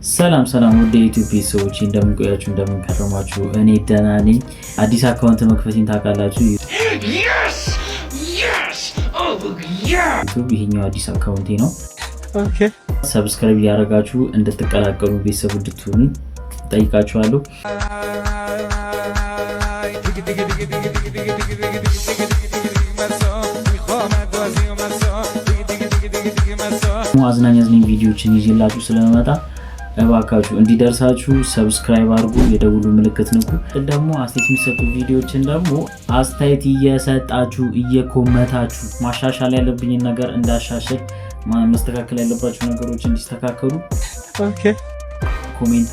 ሰላም ወደ ኢትዮጵያ ሰዎች እንደምንቆያችሁ እንደምንከረማችሁ እኔ ደህና ነኝ። አዲስ አካውንት መክፈቴን ታውቃላችሁ? ዩቲዩብ ይሄኛው አዲስ አካውንቴ ነው። ኦኬ ሰብስክራይብ ያደርጋችሁ እንድትቀላቀሉ ቤተሰብ እንድትሆኑ ጠይቃችኋለሁ። አዝናኝ ቪዲዮዎችን ይዤላችሁ ስለመጣ እባካችሁ እንዲደርሳችሁ ሰብስክራይብ አድርጉ፣ የደውሉ ምልክት ንኩ። ደግሞ አስተያየት የሚሰጡ ቪዲዮዎችን ደግሞ አስተያየት እየሰጣችሁ እየኮመታችሁ ማሻሻል ያለብኝ ነገር እንዳሻሽል ማስተካከል ያለባችሁ ነገሮች እንዲስተካከሉ ኦኬ ኮሜንት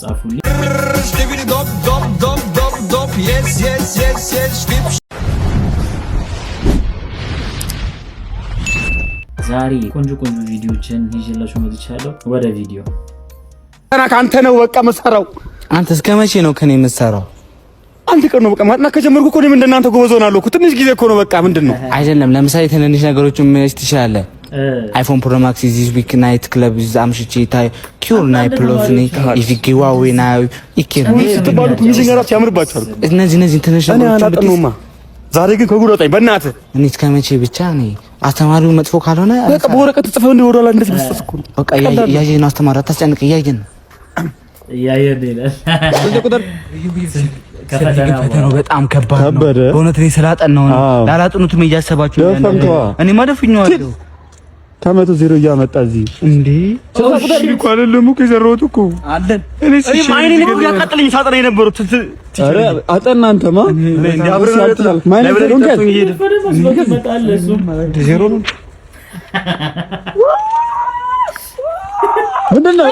ጻፉልኝ። ዛሬ ቆንጆ ቪዲዮዎችን ይዤላችሁ መጥቻለሁ። ወደ ቪዲዮ አንተ ነው በቃ መሰራው። አንተ እስከመቼ ነው ከኔ መሰራው? አንተ ቀን ነው በቃ ማጥና ከጀመርኩ እኮ ነው እንደናንተ ጎበዝ ሆናለሁ እኮ። ትንሽ ጊዜ እኮ ነው በቃ። ምንድነው? አይደለም ለምሳሌ ትንንሽ ነገሮችን መያዝ ትችላለህ። አይፎን ፕሮ ማክስ ዚስ ዊክ ናይት ክለብ አምሽቼ ታይ ኪውር ናይ ፕሎስ ኔ ኢፊኪዋ ወይ ናይ ኢኬር ስትባሉ ሚዚንገራት ያምርባችኋል። እነዚህ ትንሽ ነገሮች ዛሬ ግን ከጉሮጣኝ በእናትህ እኔ እስከመቼ ብቻ ነኝ አስተማሪው መጥፎ ካልሆነ በቃ በወረቀት ጽፈው እንደ ወራላ እንደዚህ መስጠት እኮ በቃ ያየህ ነው። አስተማሪ አታስጨንቅ። ያየህ ነው ከፈተናው በጣም ከባድ ነው በእውነት። እኔ ስላጠናው ነው ላላጥኑትም እያሰባችሁ እኔ ማደፍኛለሁ። ከመቶ ዜሮ እያመጣ እዚህ እንዴ ቁጥር ቢቆ አይደለም እኮ የዘራሁት እኮ አይደል። እኔ ማይኔ ነው ያቃጥልኝ ሳጠና የነበሩት። አረ አጠና አንተማ እንዴ አብረን ያጥላል ማይኔ ነው ዜሮ ነው ምንድነው?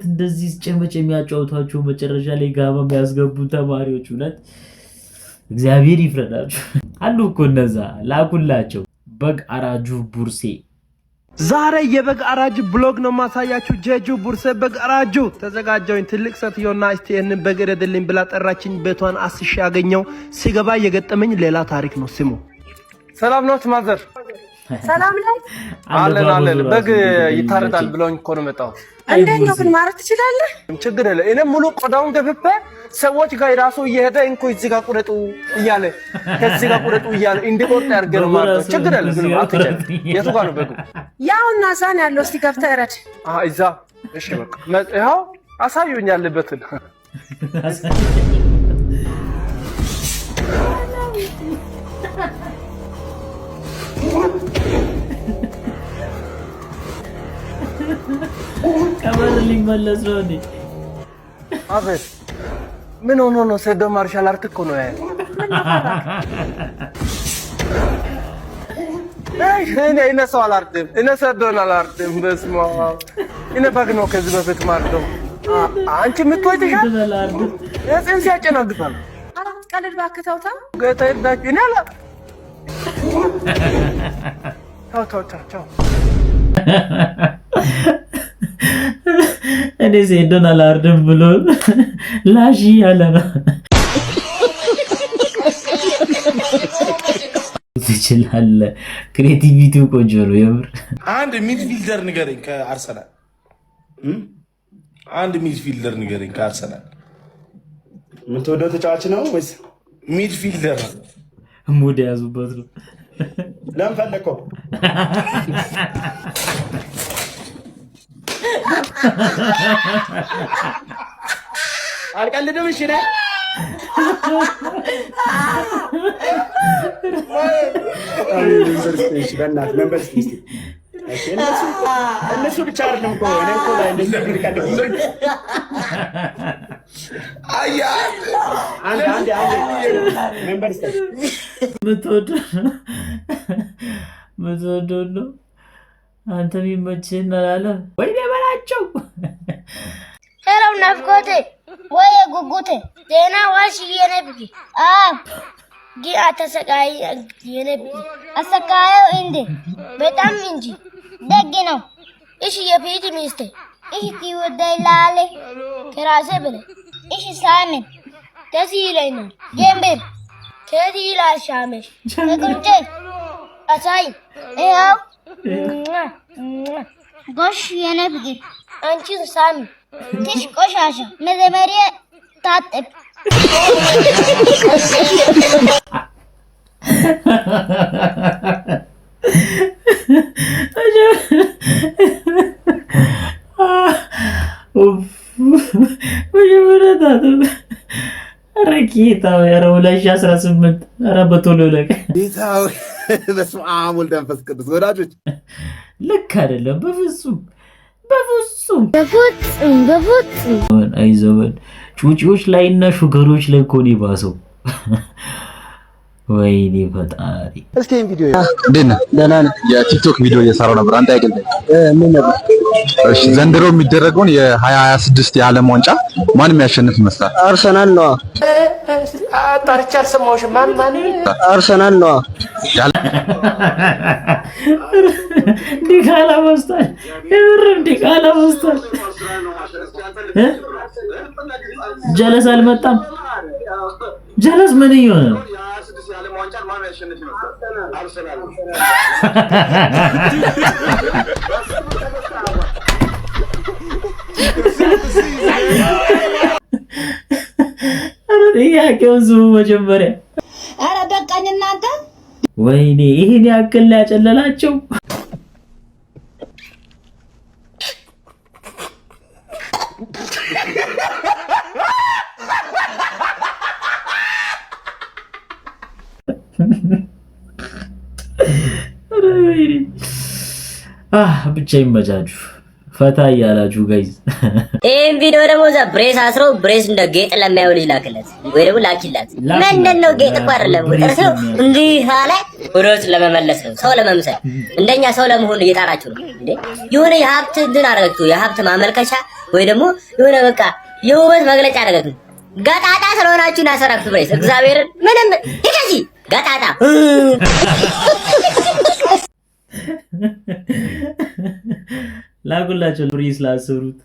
እንደዚህ ጨመጨ የሚያጫውቷቸው መጨረሻ ላይ ጋባ የሚያስገቡ ተማሪዎች እውነት እግዚአብሔር ይፍረዳቸው አሉ እኮ እነዛ ላኩላቸው። በግ አራጁ ቡርሴ ዛሬ የበግ አራጅ ብሎግ ነው ማሳያችሁ። ጄጁ ቡርሴ በግ አራጁ ተዘጋጀውኝ። ትልቅ ሰትዮና እስቲ እንን በግ ረድልኝ ብላ ጠራችኝ። ቤቷን አስሽ ያገኘው ሲገባ የገጠመኝ ሌላ ታሪክ ነው። ስሙ። ሰላም ነው ማዘር? ሰላም ላይ አለን በግ ይታረዳል ብለውኝ እኮ ነው መጣው። እንዴት ነው ግን ማረድ ትችላለህ? ችግር የለ። እኔ ሙሉ ቆዳውን ገፍፈ ሰዎች ጋር ራሱ እየሄደ እንኮ እዚህ ጋር ቁረጡ እያለ ከዚህ ጋር ቁረጡ እያለ እንዲቆርጥ ያርገው ማለት ነው። ችግር የለ። ግን አትጨል። የቱ ጋር ነው በጉ? ያውና ሳን ያለው እስቲ ከፍተህ እረድ። እዛ እሺ በቃ ይኸው አሳዩኝ ያለበትን። ከበርልኝ መለስ ነው እንዴ? አቤት ምን ሆኖ ነው? ሰዶ ማርሻል አርት እኮ ነው ያለው። እኔ ሰው አላርድም፣ እኔ ሰዶን አላርድም። በስመ አብ እኔ በግ ነው ከዚህ በፊት ማርደው። አንቺ የምትወጪሻል የጽንስ ያጨናግፋል። አራት ቀልድ እባክህ ተውታ ጌታ ይርዳችሁ። እኔ አላ ቻው እኔ ሴዶን አላርድም ብሎ ላሺ ያለ ነው። ትችላለህ። ክሬቲቪቲው ቆንጆ ነው የምር። አንድ ሚድፊልደር ንገረኝ ከአርሰናል። አንድ ሚድፊልደር ንገረኝ ከአርሰናል። የምትወደው ተጫዋች ነው ወይስ ሚድፊልደር? ሙድ ያዙበት ነው። ለምን ፈለከው? አልቀልድም። እሺ ነህ እነሱ ብቻ አይደለም እኮ እኔ እኮ ላይ ምትወደው ነው አንተ የሚመችህን አላለም ወይ በላቸው። ሄሎ ናፍቆቴ ወይ ጉጉቴ ጤና ዋሽ የነብቂ ጊ አተሰቃይ የነብቂ አሰቃየው እንዴ በጣም እንጂ ደግ ነው። እሺ የፊት ሚስቴ እሺ ትወደይ ላለ ከራሴ ብለ እሺ ሳምን ደስ ይለኛል። ጀምበር ሴት ይላሻመሽ ቁንጭ አሳይ ያው ጎሽ የኔ ፍቅር አንቺ ሳሚ ትሽ ቆሻሻ መዘመሪያ ታጠብ ረቂታው ያረ 2018 አረ በቶሎ ለቀ ጌታው በስመ አብ ወልድ መንፈስ ቅዱስ ወዳጆች ልክ አይደለም በፍጹም አይዘወን ጩጪዎች ላይ እና ሹገሮች ላይ ኮኒ ባሰው ወይኔ ፈጣሪ እስቲ ቪዲዮ ደና ደና የቲክቶክ ቪዲዮ እየሰራው ነበር አንተ አይገልኝ ምን ነበር እሺ ዘንድሮ የሚደረገውን የ2026 የዓለም ዋንጫ ማን የሚያሸንፍ ይመስላል አርሰናል ነው አጣርቻል ሰማዎች ማን አርሰናል ነው ዲካላ ወስታል ዲካላ ወስታል ጀለስ አልመጣም ጀለስ ምን ይሆነ ጥያቄውን ዝሙ መጀመሪያ ኧረ በቃኝ እናንተ ወይኔ ይሄን ያክል ያጨለላቸው ብቻ ይመቻችሁ ፈታ ያላችሁ ጋይዝ ይሄን ቪዲዮ ደግሞ ዛ ብሬስ አስሮ ብሬስ እንደ ጌጥ ለማየው ልጅ ላክለት ወይ ደግሞ ላኪላት ምንድን ነው ጌጥ እኮ አይደለም ጥርሱ እንዲህ አለ ወሮች ለመመለስ ነው ሰው ለመምሰል እንደኛ ሰው ለመሆን እየጣራችሁ ነው እንዴ የሆነ የሀብት እንትን አደረጋችሁ የሀብት ማመልከቻ ወይ ደግሞ የሆነ በቃ የውበት መግለጫ አደረጋችሁ ጋጣጣ ስለሆናችሁ እናሰራችሁ ብሬስ እግዚአብሔርን ምንም ይከጂ ጋጣጣ ላጉላቸው ብሬስ ላሰሩት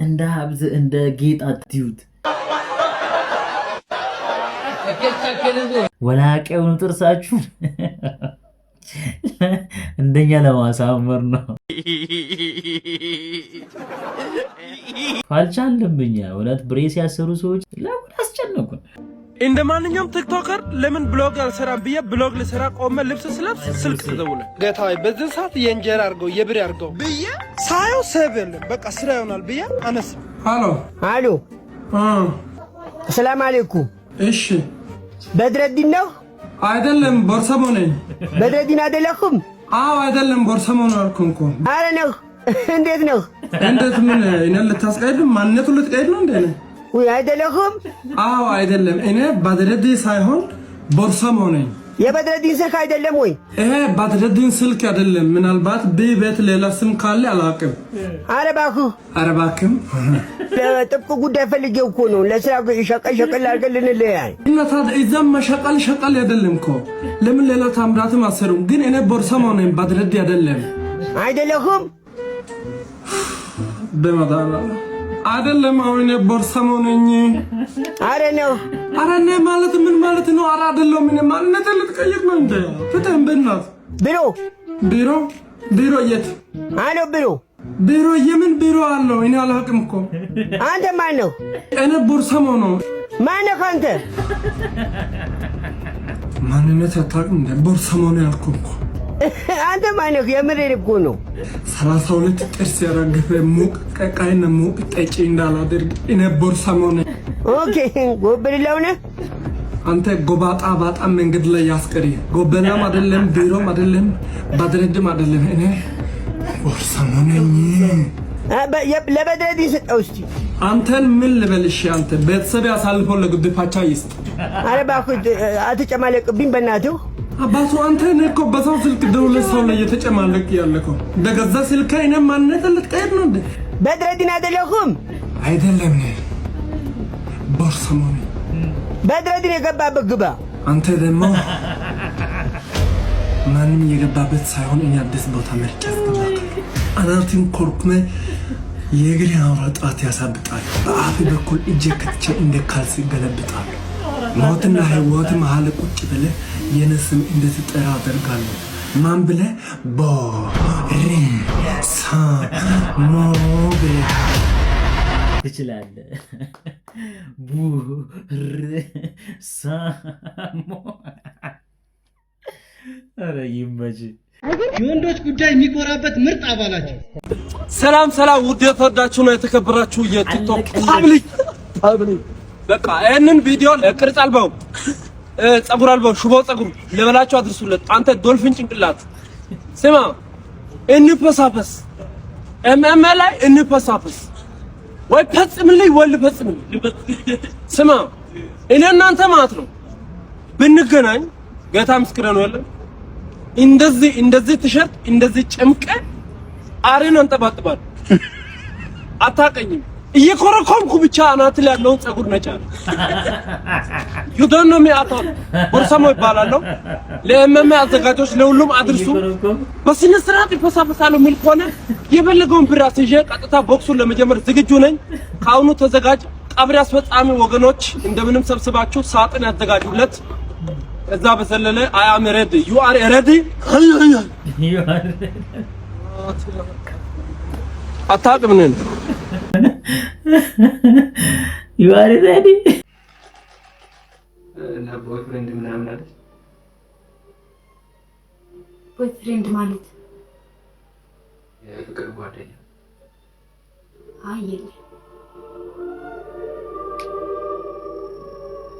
እንደ ሀብት እንደ ጌጥ አትዩት ወላቀውን ጥርሳችሁ እንደኛ ለማሳመር ነው ፋልቻለምኛ ወላት ብሬስ ያሰሩ ሰዎች ለምን አስጨነቁን እንደ ማንኛውም ቲክቶከር ለምን ብሎግ አልሰራም ብዬ ብሎግ ልሰራ ቆመ ልብስ ስለብስ ስልክ ተደውለ ጌታዬ በዚህ ሰዓት የእንጀራ አድርገው የብር አድርገው ብዬ ሳየው ሰብል በቃ ስራ ይሆናል ብዬ አነስ አሎ ሰላም አለይኩም እሺ በድረዲን ነው አይደለም ቦርሳሞ ነኝ በድረዲን አይደለኩም አዎ አይደለም ቦርሳሞ ነው አልኩንኩ አረ ነው እንዴት ነው እንዴት ምን እኔ ልታስቀይድ ማንነቱ ልትቀይድ ነው እንዴ ወይ አይደለኩም አዎ አይደለም እኔ በድረዲ ሳይሆን ቦርሳሞ ነኝ የበድረዲን ስልክ አይደለም ወይ ይሄ በድረዲን ስልክ አይደለም ምናልባት ቤት ሌላ ስም ካለ አላውቅም አረባክም ለጥብቅ ጉዳይ ፈልጌው እኮ ነው ለስራ ሸቀል አድርገልንልህ እና ታዲያ እዛም ሸቀል አይደለም እኮ ለምን ሌላ ታምራትም አሰሩም ግን እኔ ቦርሳሞ ነኝ በድረዲ አይደለኩም በመዳና አይደለም አሁን ቦርሳሞ ነኝ አረ ነው ማለት ምን ማለት ነው አረ አይደለም ምን ማለት ልትቀይር ነው እንዴ ፍተን በእናት ቢሮ የት አሎ ቢሮ የምን ቢሮ አለው እኔ አላውቅም እኮ አንተ ማን ነው እኔ ቦርሳሞ ነው ማን ነው አንተ ማንነት አታውቅም እንዴ ቦርሳሞ ነው ያልኩህ እኮ አንተ ማን ነው የምሬን እኮ ነው 32 ጥርስ ያረገፈ ሙቅ ቀቃይና ሙቅ ጠጪ እንዳላደርግ እኔ ቦርሳሞ ነኝ ኦኬ ጎበልላው ነህ አንተ ጎባጣ ባጣ መንገድ ላይ ያስቀሪ ጎበላም አይደለም ቢሮም አይደለም ባድረድም አይደለም እኔ ቦርሳሞ ነኝ ለበድረዲን ስጠው እስቲ አንተን ምን ልበልሽ አንተ ቤተሰብ ያሳልፈው ለግብ ፓቻ ይስጥ አረ እባክህ አትጨማለቅብኝ በእናትህ አባቱ አንተ እኮ በሰው ስልክ ደውለ ሰው ላይ የተጨማለቅ ያለከው በገዛ ስልክ አይነ ማንነት ልትቀይር ነው እንዴ በድረዲን አይደለኩም አይደለም ቦርሳሞ ነኝ በድረዲን የገባበት ግባ አንተ ደግሞ ማንም የገባበት ሳይሆን እኛ አዲስ ቦታ መርጫ አስገባክ አናቲን ኮርኩመ የግሪ አውራ ጣት ያሳብጣል በአፍ በኩል እጄ ከትቼ እንደ ካልሲ ገለብጣል ሞትና ህይወት መሃል ቁጭ ብለህ የኔ ስም እንድትጠራ አደርጋለሁ። ማን ብለህ? ቦሬሳሞ ብለህ ትችላለህ። ቦሬሳሞ ኧረ ይመችህ። የወንዶች ጉዳይ የሚኮራበት ምርጥ አባላቸው። ሰላም ሰላም፣ ውድ የተወዳችሁ ነው የተከበራችሁ የቲክቶክ ፓብሊክ በቃ ይሄንን ቪዲዮ ለቅርጽ አልባው ጸጉር አልባው ሽቦ ጸጉር ለበላችሁ አድርሱለት። አንተ ዶልፊን ጭንቅላት ስማ፣ እንፈሳፈስ ላይ እንፈሳፈስ ወይ ፈጽምልኝ ወይ ልፈጽምልኝ። ስማ እኔ እናንተ ማለት ነው ብንገናኝ ጌታ ምስክር ነው ያለ እንደዚህ ቲሸርት እንደዚህ ጨምቀ አሬን አንጠባጥባል። አታቀኝም እየኮረኮምኩ ብቻ አናት ላይ ያለውን ጸጉር ነጫል። ዩዶን ነው የሚያጣው ቦርሳሞ ይባላል። ለኤምኤም አዘጋጆች ለሁሉም አድርሱ። በስነ ስርዓት ይፈሳፈሳሉ የሚል ከሆነ የፈለገውን ብር አስይዤ ቀጥታ ቦክሱን ለመጀመር ዝግጁ ነኝ። ካሁኑ ተዘጋጅ። ቀብር አስፈጻሚ ወገኖች እንደምንም ሰብስባችሁ ሳጥን ያዘጋጁለት። እዛ በዘለለ አይ አም ሬዲ ዩ አር ሬዲ አታውቅም ነን ዩ አር ሬዲ እና ቦይፍሬንድ ምናምን አይደል? ቦይፍሬንድ ማለት የፍቅር ጓደኛ አይደል?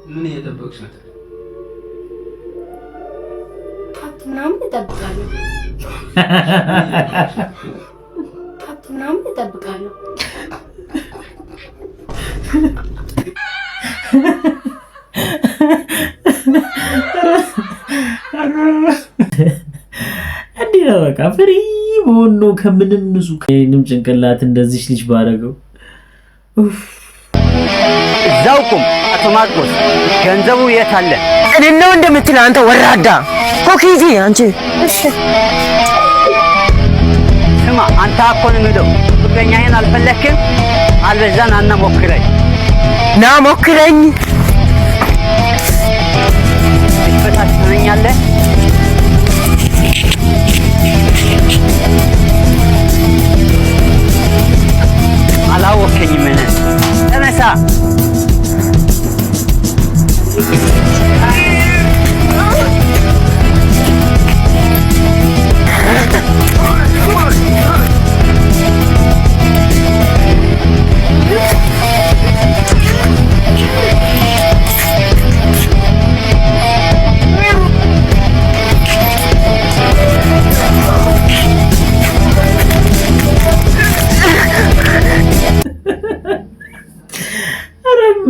ምን እየጠበቅሽ ነው? ምናምን እጠብቃለሁ። ምናምን እጠብቃለሁ። እንዲህ ነው በቃ ፍሪ መሆን ነው ከምንም ንጹህ ከእኔም ጭንቅላት እንደዚህ ልጅ ባረገው ዛውቁም አቶ ማርቆስ ገንዘቡ የት አለ? እኔ ነው እንደምትል አንተ ወራዳ ኦኬዚ አንቺ እሺ ስማ አንተ አኮን ምለው ፍቅረኛዬን አልፈለክም አልበዛን አና ሞክረኝ ና ሞክረኝ በታችኛለህ አላወከኝም ምን ተነሳ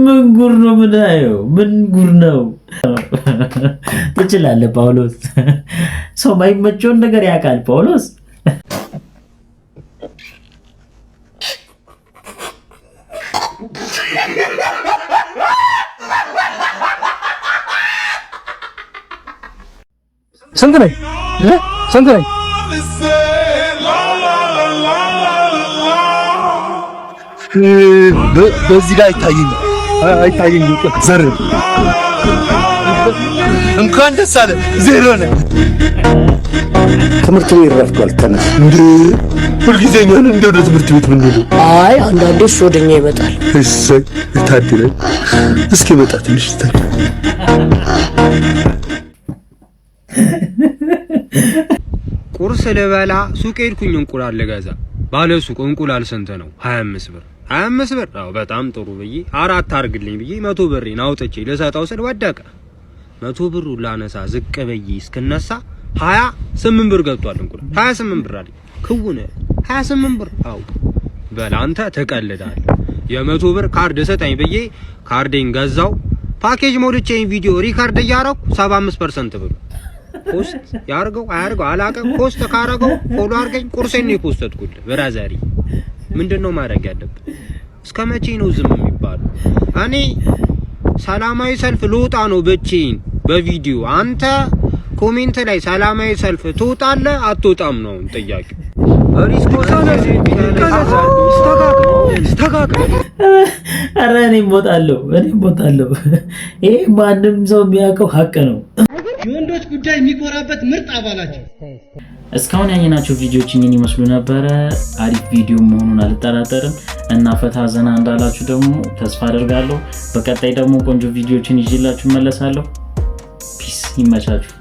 ምን ጉር ነው? ምን ጉር ነው? ትችላለህ ጳውሎስ። ሰው ማይመቸውን ነገር ያውቃል ጳውሎስ። ስንት ነኝ? በዚህ ጋር አይታየኝም። ዘር እንኳን ደስ አለ። ዜሮ ነህ። ትምህርት ቤት ረፍዷል። ተነስ እንዴ! ሁልጊዜ እኛን እንደ ወደ ትምህርት ቤት ምን ነው? አይ አንዳንዴ እሱ ወደኛ ይመጣል። እሰይ ታድለ። እስኪ መጣ ትንሽ ታይ ቁርስ ልበላ ሱቅ ሄድኩኝ። እንቁላል ልገዛ ባለ ሱቅ እንቁላል ስንት ነው? 25 ብር 25 ብር። አዎ በጣም ጥሩ ብዬ 4 አርግልኝ ብዬ 100 ብሬን አውጥቼ ልሰጠው ስል ወደቀ። 100 ብሩ ላነሳ ዝቅ ብዬ እስክነሳ 28 ብር ገብቷል እንቁላል። 28 ብር አለኝ። ክውነ 28 ብር። አዎ በል አንተ ትቀልዳለህ። የ100 ብር ካርድ ሰጠኝ ብዬ ካርዴን ገዛው። ፓኬጅ ሞልቼ ቪዲዮ ሪካርድ እያረኩ 75% ብር ፖስት ያርገው አያርገው አላቀም። ፖስት ካረገው ፎሎ አርገኝ። ቁርሴን ነው የፖስተትኩልህ ብራዘሪ። ምንድነው ማድረግ ያለብን? እስከ መቼ ነው ዝም የሚባለው? እኔ ሰላማዊ ሰልፍ ልውጣ ነው ብቻዬን በቪዲዮ። አንተ ኮሜንት ላይ ሰላማዊ ሰልፍ ትወጣለህ አትወጣም ነው ጥያቄው። ኧረ እኔም ቦታለሁ። ይሄ ማንም ሰው የሚያውቀው ሀቅ ነው። የወንዶች ጉዳይ የሚኮራበት ምርጥ አባላቸው። እስካሁን ያየናቸው ቪዲዮዎች እኝን ይመስሉ ነበረ። አሪፍ ቪዲዮ መሆኑን አልጠራጠርም እና ፈታ ዘና እንዳላችሁ ደግሞ ተስፋ አደርጋለሁ። በቀጣይ ደግሞ ቆንጆ ቪዲዮዎችን ይዤላችሁ መለሳለሁ። ፒስ፣ ይመቻችሁ።